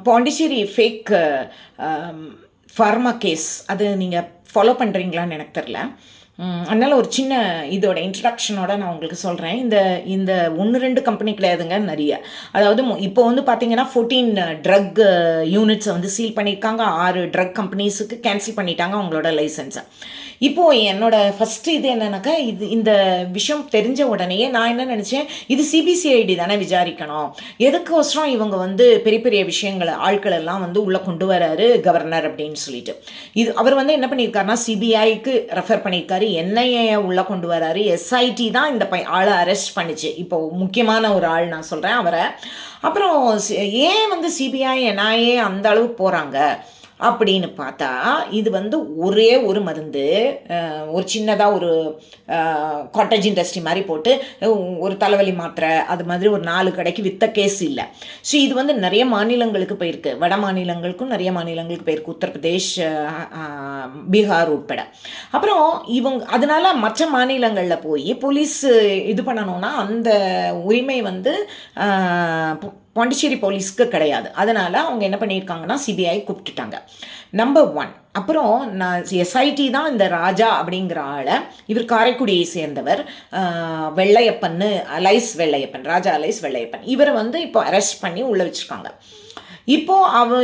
Pondicherry fake pharma case அது நீங்கள் follow பண்ணுறீங்களான்னு எனக்கு தெரில. அதனால் ஒரு சின்ன இதோட இன்ட்ரடக்ஷனோட நான் உங்களுக்கு சொல்கிறேன். இந்த இந்த 1 2 கம்பெனி கிடையாதுங்க, நிறைய. அதாவது இப்போ வந்து பார்த்தீங்கன்னா 14 ட்ரக் யூனிட்ஸை வந்து சீல் பண்ணியிருக்காங்க. 6 ட்ரக் கம்பெனிஸுக்கு கேன்சல் பண்ணிட்டாங்க அவங்களோட லைசன்ஸை. இப்போது என்னோட ஃபஸ்ட்டு இது என்னன்னாக்கா, இந்த விஷயம் தெரிஞ்ச உடனேயே நான் என்ன நினச்சேன், இது சிபிசிஐடி தானே விசாரிக்கணும். எதுக்கோசரம் இவங்க வந்து பெரிய பெரிய விஷயங்களை ஆட்கள் எல்லாம் வந்து உள்ளே கொண்டு வராரு கவர்னர் அப்படின்னு சொல்லிட்டு. இது அவர் வந்து என்ன பண்ணியிருக்காருன்னா சிபிஐக்கு ரெஃபர் பண்ணியிருக்காரு, என்ஐஏ உள்ளே கொண்டு வராரு. எஸ்ஐடி தான் இந்த ஆளை அரெஸ்ட் பண்ணிச்சு. இப்போ முக்கியமான ஒரு ஆள் நான் சொல்கிறேன் அவரை. அப்புறம் ஏன் வந்து சிபிஐ என்ஐஏ அந்த அளவுக்கு போகிறாங்க அப்படின்னு பார்த்தா, இது வந்து ஒரே ஒரு மருந்து, ஒரு சின்னதாக ஒரு காட்டேஜ் இண்டஸ்ட்ரி மாதிரி போட்டு ஒரு தலைவலி மாத்திரை அது மாதிரி ஒரு 4 கடைக்கு விற்ற கேஸ் இல்லை. ஸோ இது வந்து நிறைய மாநிலங்களுக்கு போயிருக்கு, வட மாநிலங்களுக்கும் நிறைய மாநிலங்களுக்கு போயிருக்கு, உத்தரப்பிரதேஷ், பீகார் உட்பட. அப்புறம் அதனால மற்ற மாநிலங்களில் போய் போலீஸ் இது பண்ணணும்னா அந்த உரிமை வந்து பாண்டிச்சேரி போலீஸ்க்கு கிடையாது. அதனால் அவங்க என்ன பண்ணியிருக்காங்கன்னா சிபிஐ கூப்பிட்டுட்டாங்க. நம்பர் 1. அப்புறம் நான் எஸ்ஐடி தான் இந்த ராஜா அப்படிங்கிற ஆளை, இவர் காரைக்குடியை சேர்ந்தவர், வெள்ளையப்பன்னு அலைஸ் வெள்ளையப்பன், ராஜா அலைஸ் வெள்ளையப்பன், இவரை வந்து இப்போ அரெஸ்ட் பண்ணி உள்ளே வச்சுருக்காங்க. இப்போது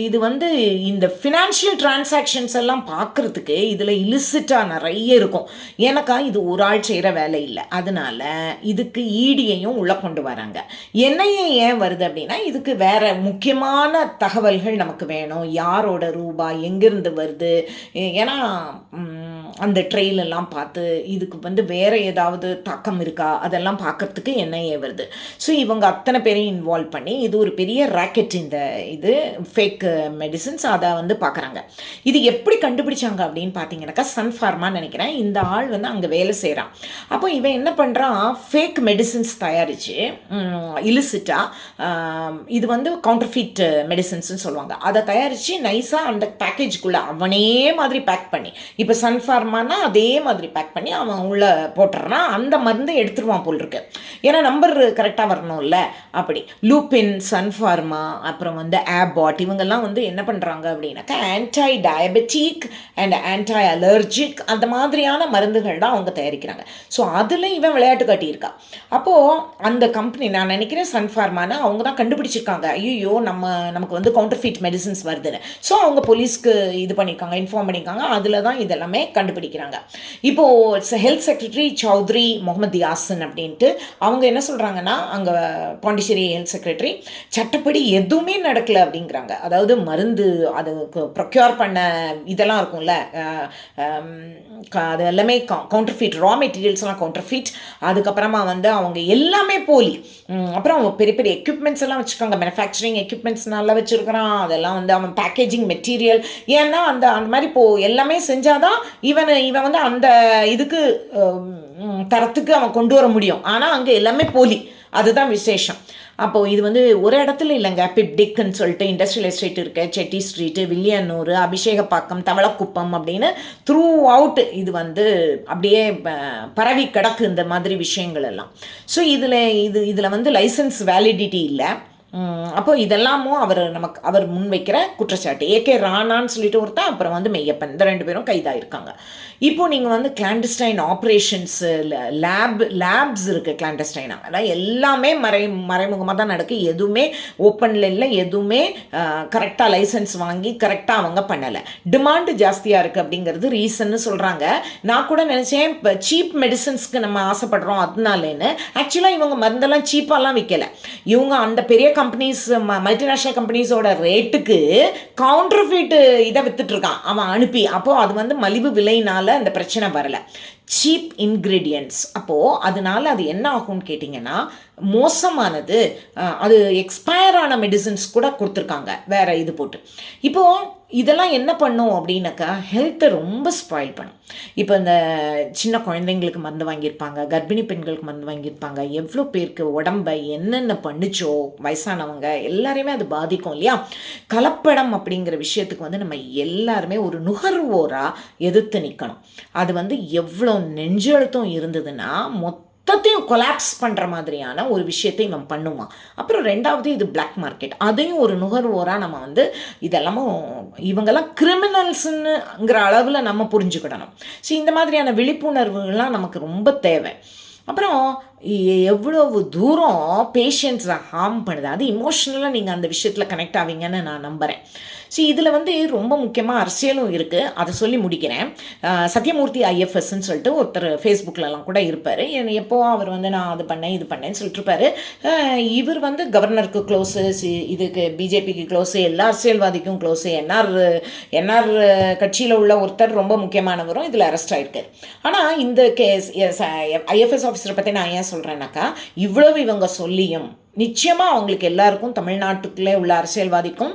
இது வந்து இந்த ஃபினான்ஷியல் டிரான்சாக்ஷன்ஸ் எல்லாம் பார்க்குறதுக்கு இதில் இலிசிட்டாக நிறைய இருக்கும். எனக்கா இது ஒரு ஆள் செய்கிற வேலை இல்லை. அதனால் இதுக்கு ஈடியையும் உள்ளே கொண்டு வராங்க. என்னையே ஏன் வருது அப்படின்னா, இதுக்கு வேறு முக்கியமான தகவல்கள் நமக்கு வேணும். யாரோட ரூபாய் எங்கேருந்து வருது, ஏன்னா அந்த ட்ரெயிலெல்லாம் பார்த்து இதுக்கு வந்து வேறு ஏதாவது தாக்கம் இருக்கா அதெல்லாம் பார்க்குறதுக்கு என்ஐஏ வருது. ஸோ இவங்க அத்தனை பேரையும் இன்வால்வ் பண்ணி இது ஒரு பெரிய ராக்கெட், இந்த இது ஃபேக் மெடிசன்ஸ் அதை வந்து பார்க்குறாங்க. இது எப்படி கண்டுபிடிச்சாங்க அப்படின்னு பார்த்தீங்கன்னாக்கா, சன் ஃபார்மான்னு நினைக்கிறேன், இந்த ஆள் வந்து அங்கே வேலை செய்கிறான். அப்போ இவன் என்ன பண்ணுறான், ஃபேக் மெடிசன்ஸ் தயாரித்து இலிசிட்டாக, இது வந்து கவுண்டர்ஃபீட் மெடிசன்ஸ்னு சொல்லுவாங்க, அதை தயாரித்து நைஸாக அந்த பேக்கேஜுக்குள்ளே அவனே மாதிரி பேக் பண்ணி, இப்போ சன் ஃபார்மானா அதே மாதிரி பேக் பண்ணி அவன் உள்ளே போட்டுறான். அந்த மருந்தை எடுத்துருவான் போல் இருக்கு, ஏன்னா நம்பர் கரெக்டாக வரணும்ல. அப்படி லூபின், சன் ஃபார்மா, அப்புறம் வந்து ஆபாட், இவங்கெல்லாம் வந்து என்ன பண்ணுறாங்க அப்படின்னாக்கா anti diabetic and anti allergic அந்த மாதிரியான மருந்துகள் தான் அவங்க தயாரிக்கிறாங்க. ஸோ அதில் இவன் விளையாட்டு காட்டியிருக்கா. அப்போது அந்த கம்பெனி, நான் நினைக்கிறேன் சன் ஃபார்மானா, அவங்க தான் கண்டுபிடிச்சிருக்காங்க, ஐயோ நமக்கு வந்து கவுண்டர்ஃபீட் மெடிசன்ஸ் வருதுன்னு. ஸோ அவங்க போலீஸ்க்கு இது பண்ணியிருக்காங்க, இன்ஃபார்ம் பண்ணியிருக்காங்க. அதில் தான் இதெல்லாமே கண்டுபிடிக்கிறாங்க. இப்போது ஹெல்த் செக்ரட்டரி சௌத்ரி முகமது யாசின் அப்படின்ட்டு அவங்க என்ன சொல்கிறாங்கன்னா, அங்கே பாண்டிச்சேரி ஹெல்த் செக்ரட்டரி, சட்டப்படி எதுவுமே நடக்கலை அப்படிங்கிறாங்க. அதாவது மருந்து அது ப்ரொக்யூர் பண்ண இதெல்லாம் இருக்கும்ல, அது எல்லாமே கவுண்டர்ஃபீட், ரா மெட்டீரியல்ஸ்லாம் கவுண்டர்ஃபீட். அதுக்கப்புறமா வந்து அவங்க எல்லாமே போலி. அப்புறம் அவங்க பெரிய பெரிய எக்யூப்மெண்ட்ஸ் எல்லாம் வச்சுருக்காங்க, மேனுஃபேக்சரிங் எக்யூப்மெண்ட்ஸ் நல்லா வச்சுருக்கிறான். அதெல்லாம் வந்து அவன் பேக்கேஜிங் மெட்டீரியல், ஏன்னா அந்த மாதிரி எல்லாமே செஞ்சாதான் இவன் வந்து அந்த இதுக்கு தரத்துக்கு அவன் கொண்டு வர முடியும். ஆனால் அங்கே எல்லாமே போலி, அதுதான் விசேஷம். அப்போது இது வந்து ஒரு இடத்துல இல்லைங்க, பிப்டிக்குன்னு சொல்லிட்டு இண்டஸ்ட்ரியல் எஸ்டேட் இருக்கு, செட்டி ஸ்ட்ரீட்டு, வில்லியனூர், அபிஷேகப்பாக்கம், தவளக்குப்பம் அப்படின்னு த்ரூ அவுட் இது வந்து அப்படியே பரவி கிடக்கு இந்த மாதிரி விஷயங்கள் எல்லாம். ஸோ இதில் வந்து லைசன்ஸ் வேலிடிட்டி இல்லை. அப்போ இதெல்லாமும் அவர் முன்வைக்கிற குற்றச்சாட்டு. ஏகே ராணான்னு சொல்லிட்டு ஒருத்தன், அப்புறம் வந்து மெய்யப்பன், இந்த 2 பேரும் கைதாயிருக்காங்க. இப்போ நீங்கள் வந்து கிளாண்டஸ்டைன் ஆப்ரேஷன்ஸு, லேப்ஸ் இருக்குது கிளாண்டஸ்டைனாக, அதான் எல்லாமே மறைமுகமாக தான் நடக்குது. எதுவுமே ஓப்பனில் இல்லை, எதுவுமே கரெக்டாக லைசன்ஸ் வாங்கி கரெக்டாக அவங்க பண்ணலை. டிமாண்டு ஜாஸ்தியாக இருக்குது அப்படிங்கிறது ரீசன்னு சொல்கிறாங்க. நான் கூட நினச்சேன் இப்போ சீப் மெடிசன்ஸ்க்கு நம்ம ஆசைப்படுறோம் அதனாலேன்னு. ஆக்சுவலாக இவங்க மருந்தெல்லாம் சீப்பாலாம் விற்கலை. இவங்க அந்த பெரிய கம்பெனிஸ், மல்டிநேஷ்னல் கம்பெனிஸோட ரேட்டுக்கு கவுண்டர்ஃபீட்டு இதை வித்துட்ருக்கான் அவன் அனுப்பி. அப்போது அது வந்து மலிவு விலையினால் அந்த பிரச்சனை வரலை, சீப் இன்க்ரீடியன்ட்ஸ். அப்போது அதனால அது என்ன ஆகும்னு கேட்டிங்கன்னா, மோசமானது, அது எக்ஸ்பயர் ஆன மெடிசன்ஸ் கூட கொடுத்துருக்காங்க வேறு இது போட்டு. இப்போது இதெல்லாம் என்ன பண்ணும் அப்படின்னாக்கா, ஹெல்த்தை ரொம்ப ஸ்பாயில் பண்ணும். இப்போ இந்த சின்ன குழந்தைங்களுக்கு மருந்து வாங்கியிருப்பாங்க, கர்ப்பிணி பெண்களுக்கு மருந்து வாங்கியிருப்பாங்க, எவ்வளோ பேருக்கு உடம்பை என்னென்ன பண்ணிச்சோ, வயசானவங்க எல்லாரையுமே அது பாதிக்கும் இல்லையா. கலப்படம் அப்படிங்கிற விஷயத்துக்கு வந்து நம்ம எல்லாருமே ஒரு நுகர்வோராக எதிர்த்து நிற்கணும். அது வந்து எவ்வளோ நெஞ்செழுத்தம் இருந்ததுன்னா மொத்தத்தையும் கொலாப்ஸ் பண்ணுற மாதிரியான ஒரு விஷயத்தை இவன் பண்ணுவான். அப்புறம் ரெண்டாவது இது பிளாக் மார்க்கெட், அதையும் ஒரு நுகர்வோராக நம்ம வந்து இதெல்லாமும் இவங்கெல்லாம் கிரிமினல்ஸுங்கிற அளவில் நம்ம புரிஞ்சுக்கிடணும். ஸோ இந்த மாதிரியான விழிப்புணர்வுகள்லாம் நமக்கு ரொம்ப தேவை. அப்புறம் எவ்வளவு தூரம் பேஷண்ட்ஸை ஹார்ம் பண்ணுது, அது இமோஷ்னலாக நீங்கள் அந்த விஷயத்தில் கனெக்ட் ஆவீங்கன்னு நான் நம்புகிறேன். ஸோ இதில் வந்து ரொம்ப முக்கியமாக அரசியலும் இருக்குது, அதை சொல்லி முடிக்கிறேன். சத்யமூர்த்தி ஐஎஃப்எஸ்ன்னு சொல்லிட்டு ஒருத்தர் ஃபேஸ்புக்கிலலாம் கூட இருப்பார். எப்போ அவர் வந்து நான் அது பண்ணேன் இது பண்ணேன்னு சொல்லிட்டுருப்பாரு. இவர் வந்து கவர்னருக்கு க்ளோஸு, இதுக்கு பிஜேபிக்கு க்ளோஸு, எல்லா அரசியல்வாதிக்கும் க்ளோஸு, என்ஆர் கட்சியில் உள்ள ஒருத்தர் ரொம்ப முக்கியமானவரும் இதில் அரெஸ்ட் ஆகிருக்காரு. ஆனால் இந்த கேஸ் ஐஎஃப்எஸ் ஆஃபீஸரை பற்றி நான் ஏன் சொல்கிறேன்னாக்கா, இவ்வளவு இவங்க சொல்லியும் நிச்சயமாக அவங்களுக்கு எல்லாருக்கும் தமிழ்நாட்டுக்குள்ளே உள்ள அரசியல்வாதிக்கும்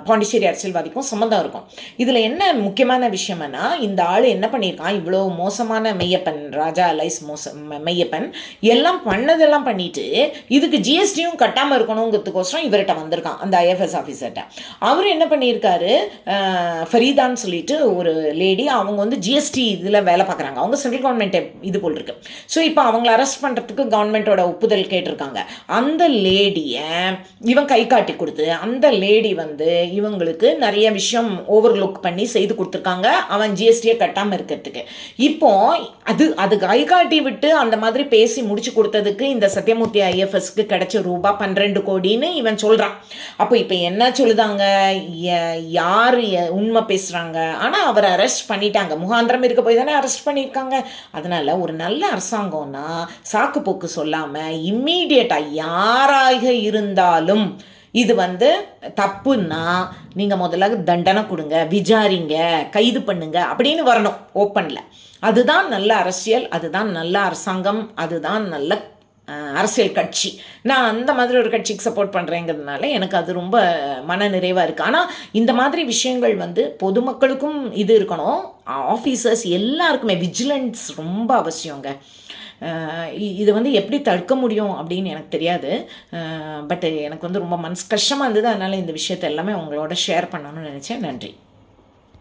பாண்டிச்சேரி அரசியல்வாதிக்கும் சம்மந்தம் இருக்கும். இதில் என்ன முக்கியமான விஷயம்னா, இந்த ஆள் என்ன பண்ணியிருக்கான், இவ்வளோ மோசமான மெய்யப்பன், ராஜா அலைஸ் மெய்யப்பன் எல்லாம் பண்ணதெல்லாம் பண்ணிவிட்டு இதுக்கு ஜிஎஸ்டியும் கட்டாமல் இருக்கணுங்கிறதுக்கோசரம் இவர்கிட்ட வந்திருக்கான், அந்த ஐஎஃப்எஸ் ஆஃபீஸர்கிட்ட. அவர் என்ன பண்ணியிருக்காரு, ஃபரீதான்னு சொல்லிட்டு ஒரு லேடி, அவங்க வந்து ஜிஎஸ்டி இதில் வேலை பார்க்குறாங்க, அவங்க சென்ட்ரல் கவர்மெண்ட் இது போல் இருக்கு. ஸோ இப்போ அவங்கள அரெஸ்ட் பண்ணுறதுக்கு கவர்மெண்ட்டோட ஒப்புதல் கேட்டிருக்காங்க. அந்த லேடியை இவன் கை காட்டி கொடுத்து, அந்த லேடி வந்து இவங்களுக்கு நிறைய விஷயம் ஓவர்லுக் பண்ணி செய்து கொடுத்துருக்காங்க, அவன் ஜிஎஸ்டியை கட்டாமல் இருக்கிறதுக்கு. இப்போ அது கை காட்டி விட்டு அந்த மாதிரி பேசி முடிச்சு கொடுத்ததுக்கு இந்த சத்யமூர்த்தி ஐஎஃப்எஸ்க்கு கிடைச்ச ரூபாய் 12 கோடின்னு இவன் சொல்கிறான். அப்போ இப்போ என்ன சொல்லுதாங்க, யார் உண்மை பேசுகிறாங்க, ஆனால் அவரை அரெஸ்ட் பண்ணிட்டாங்க, முகாந்திரம் இருக்க போய் தானே அரெஸ்ட் பண்ணியிருக்காங்க. அதனால் ஒரு நல்ல அரசாங்கம்னா சாக்கு போக்கு சொல்லாமல் இம்மீடியட்டாக யாராக இருந்தாலும் இது வந்து தப்புன்னா நீங்கள் முதல்ல தண்டனை கொடுங்க, விசாரிங்க, கைது பண்ணுங்க அப்படின்னு வரணும் ஓப்பனில். அதுதான் நல்ல அரசியல், அதுதான் நல்ல அரசாங்கம், அதுதான் நல்ல அரசியல் கட்சி. நான் அந்த மாதிரி ஒரு கட்சிக்கு சப்போர்ட் பண்ணுறேங்கிறதுனால எனக்கு அது ரொம்ப மன நிறைவாக இருக்குது. ஆனால் இந்த மாதிரி விஷயங்கள் வந்து பொதுமக்களுக்கும் இது இருக்கணும், ஆஃபீஸர்ஸ் எல்லாருக்குமே விஜிலன்ஸ் ரொம்ப அவசியங்க. இது வந்து எப்படி தடுக்க முடியும் அப்படின்னு எனக்கு தெரியாது. பட் எனக்கு வந்து ரொம்ப மனசு கஷ்டமாக இருந்தது, அதனால் இந்த விஷயத்தை எல்லாமே உங்களோட ஷேர் பண்ணணும்னு நினச்சேன். நன்றி.